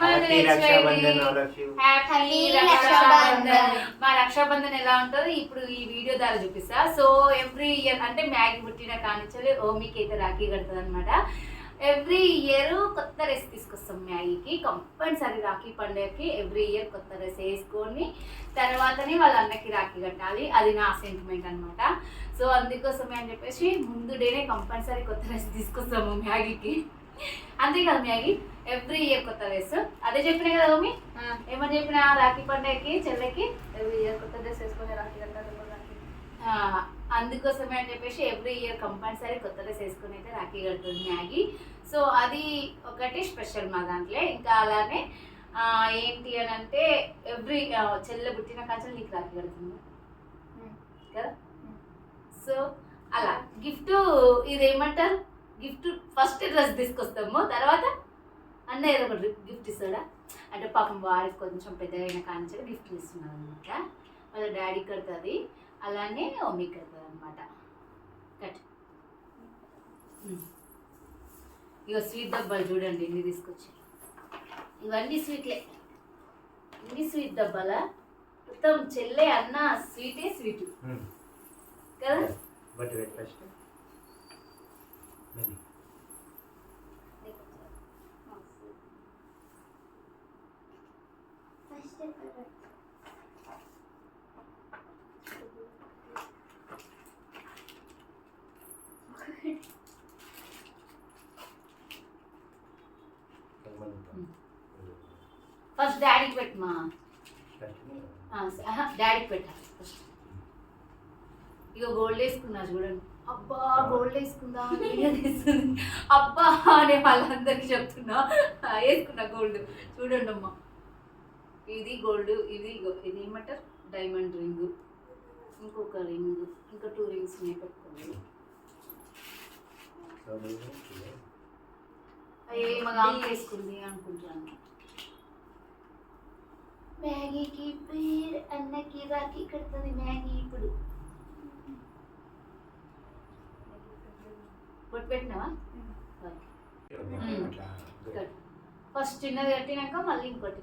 Diamond happy Rakshabandhan. మా రక్షాబంధన్ ఎలా ఉంటుందో ఇప్పుడు ఈ వీడియో ద్వారా చూపిస్తా. సో ఎవ్రీ ఇయర్ అంటే మ్యాగీ పుట్టిన కానించాలి ఓమికి అయితే రాఖీ కడుతుంది అనమాట. ఎవ్రీ ఇయర్ కొత్త డ్రెస్ తీసుకొస్తాం మ్యాగీకి. కంపల్సరీ రాఖీ పండుగకి ఎవ్రీ ఇయర్ కొత్త డ్రెస్ వేసుకొని తర్వాతనే వాళ్ళ అన్నకి రాఖీ కట్టాలి. అది నా సెంటిమెంట్ అనమాట. సో అందుకోసమే అని చెప్పేసి ముందు డేనే కంపల్సరీ కొత్త డ్రెస్ తీసుకొస్తాము మ్యాగీకి. అంతే కదా మ్యాగీ, ఎవ్రీ ఇయర్ కొత్త డ్రెస్. అదే చెప్పినా కదా మమ్మీ, ఏమని చెప్పిన రాఖీ పండుగకి చెల్లెకి ఎవ్రీ ఇయర్ కొత్త డ్రెస్ వేసుకొని రాఖీ కట్టాలి. అందుకోసమే అని చెప్పేసి ఎవ్రీ ఇయర్ కంపల్సరీ కొత్త డ్రెస్ వేసుకొని అయితే రాఖీ కడుతుంది మ్యాగీ. సో అది ఒకటి స్పెషల్ మా దాంట్లో. ఇంకా అలానే ఏంటి అని అంటే ఎవ్రీ చెల్లె పుట్టిన కాంచెలు నీకు రాఖీ కడుతుంది కదా. సో అలా గిఫ్ట్ ఇదేమంటారు, గిఫ్ట్ ఫస్ట్ డ్రెస్ తీసుకొస్తాము, తర్వాత అన్న ఏదో ఒకటి గిఫ్ట్ ఇస్తాడా అంటే పాపం వాడికి కొంచెం పెద్దగా అయిన కాంచెలు గిఫ్ట్ ఇస్తున్నారు అనమాట. వాళ్ళ డాడీ కడుతుంది, అలానే మమ్మీ కడుతుంది అనమాట. కట్ ఇక స్వీట్ డబ్బాలు చూడండి ఇన్ని తీసుకొచ్చి. ఇవన్నీ స్వీట్లే, ఇన్ని స్వీట్ డబ్బాలా మొత్తం చెల్లె అన్న స్వీటే స్వీట్ కదా. ఫస్ట్ డాడీకి పెట్టమా, డాడీకి పెట్టాలి ఫస్ట్. ఇక గోల్డ్ వేసుకున్నా చూడండి. అబ్బా గోల్డ్ వేసుకుందా తీస్తుంది, అబ్బా అనే వాళ్ళందరికీ చెప్తున్నా వేసుకున్నా గోల్డ్. చూడండి అమ్మా, ఇది గోల్డ్, ఇది ఇది ఏమంటారు డైమండ్ రింగ్, ఇంకొక రింగ్, ఇంకా 2 రింగ్స్ ఉన్నాయి పెట్టుకోండి. ఏమగా వేసుకుంది అనుకుంటున్నాను. మ్యాగీకి పేరు అన్నకి రాఖీ కడుతుంది మ్యాగీ. ఇప్పుడు పొట్టు పెట్టినావా? ఫస్ట్ చిన్నది కట్టినాక మళ్ళీ ఇంకోటి.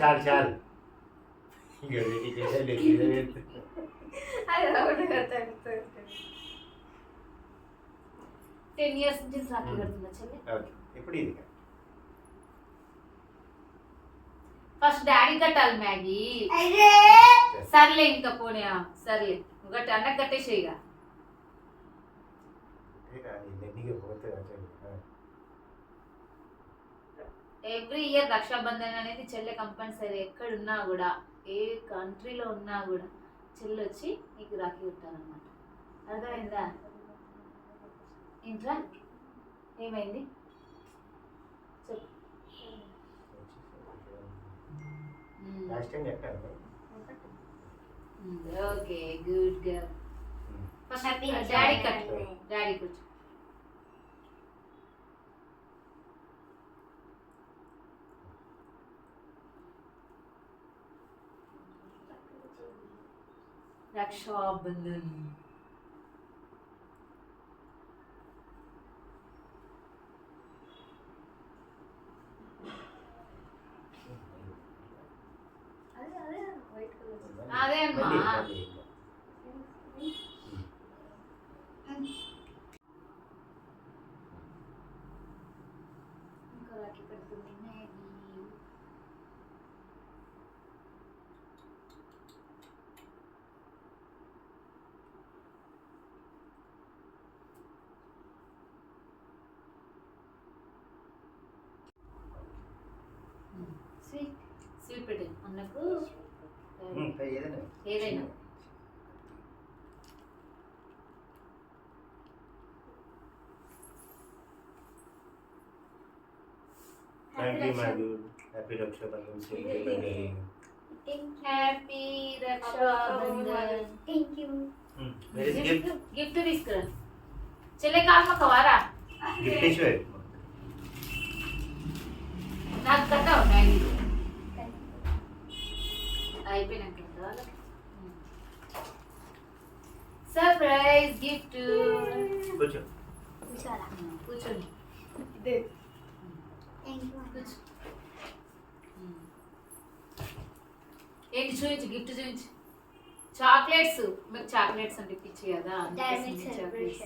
చాలు చాలు 10 years నుంచి రాఖీ కడుతున్నా చెల్లి. ఇప్పుడు ఇది ఫస్ట్ డాడీ కట్టాలి మ్యాగీ. సర్లే ఇంకా పోనీ సర్లే ఒకటి అన్నకు కట్టేసేయిగా. ఎవ్రీ ఇయర్ రక్షాబంధన్ అనేది చెల్లె కంపల్సరీ ఎక్కడున్నా కూడా, ఏ కంట్రీలో ఉన్నా కూడా చెల్లి వచ్చి నీకు రాఖీ కట్టాలన్నమాట. అర్థమైందా? ఇంట్లో ఏమైంది చెప్పు. Okay good girl. First daddy cut, daddy కూర్చో. రక్షాబంధన్ అదే అమ్మా. ఇంకా రాఖీ కడుతుంది మ్యాగీ. స్వీట్ స్వీట్ పెట్టు అన్నకు ఏదైనా. Thank you, Madhu. Happy Rakshabandhan. Happy Rakshabandhan. Thank you. Where is gift? Gift తీసుకురా చెల్లె. కాల్మక్కవారా గిఫ్ట్ ఇష్యూ. నాకు కట్టావు మ్యాగీ. గిఫ్ట్. కూర్చో. కూర్చోండి. కూర్చో. ఏంటి చూపించు, గిఫ్ట్ చూపించు. చాక్లెట్స్. మీకు చాక్లెట్స్ అంటే పిచ్చి కదా. Chocolates.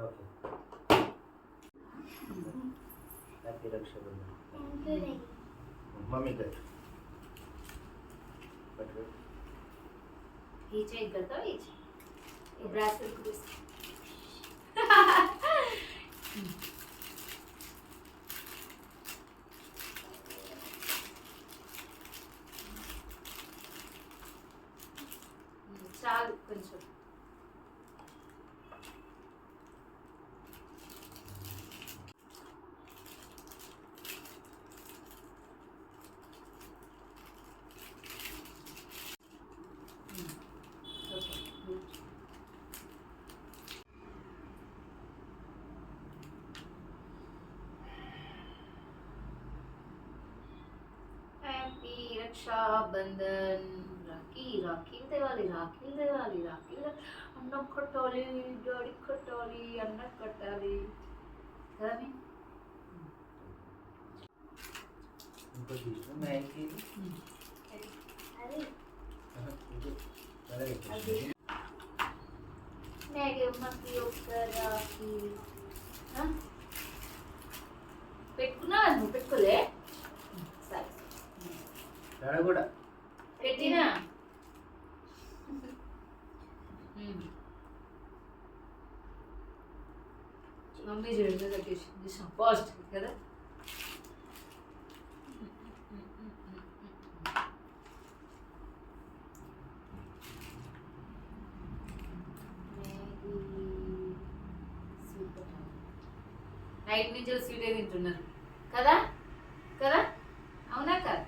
Okay. Happy Rakshabandhan. Mummy cut. ఈ చేయి కడతావు, ఈ చేయి ఈ బ్రాస్లెట్ కూడా. చాలు కొంచెం. హ్యాపీ రక్షాబంధన్. రాఖీలు తేవాలి, అన్నం కట్టాలి, డాడీ కట్టాలి, అన్నం కట్టాలి కదా. ఇంకోటి ఇష్టం మ్యాగీ. మ్యాగీ అమ్మకి ఒక రాఖీ పెట్టుకున్నా. నువ్వు పెట్టుకోలే? సరే కూడా పెట్టినా. మమ్మీ చూడండి చూసాం ఫాస్ట్ కదా. నైట్ నుంచి స్వీటే తింటున్నారు కదా కదా, అవునా కదా?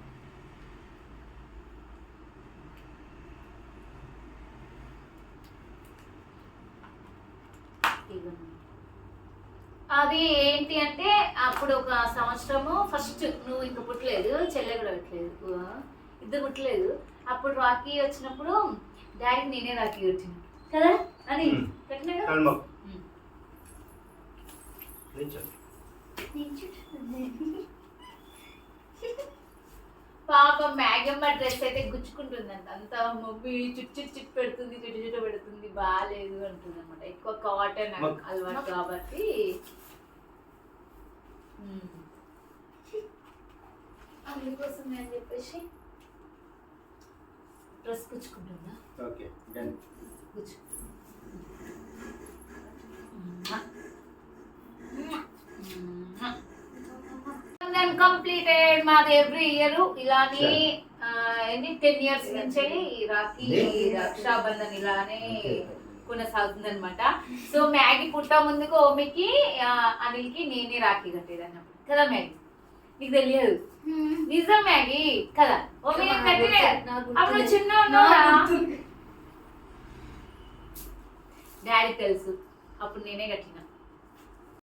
అది ఏంటి అంటే అప్పుడు ఒక సంవత్సరము ఫస్ట్ నువ్వు ఇంకా పుట్టలేదు, చెల్లె కూడా పెట్టలేదు, ఇద్దరు పుట్టలేదు. అప్పుడు రాఖీ వచ్చినప్పుడు డాడీకి నేనే రాఖీ కట్టిన కదా అని కట్టినా కదా. పాప మ్యాగమ్మ డ్రెస్ అయితే గుచ్చుకుంటుందంట. అంత మమ్మీ చుట్టు పెడుతుంది, చుట్టు పెడుతుంది, బాగాలేదు అంటుంది అనమాట. ఎక్కువ కాటన్ అలవాటు కాబట్టి అందుకోసమే అని చెప్పేసి డ్రెస్ గుచ్చుకుంటుందా. Okay done. గుచ్చు కంప్లీటెడ్. మాది ఎవ్రీ ఇయర్ ఇలానే 10 years నుంచి రాఖీ రక్షాబంధన్ ఇలానే కొనసాగుతుంది అనమాట. సో మ్యాగీ పుట్ట ముందుకు ఓమికి అనిల్కి నేనే రాఖీ కట్టేది అన్నప్పుడు కదా. మ్యాగీ నీకు తెలియదు నిజం మ్యాగీ కదా. ఓమి కట్టిన అప్పుడు చిన్న డాడీ తెలుసు, అప్పుడు నేనే కట్టిన.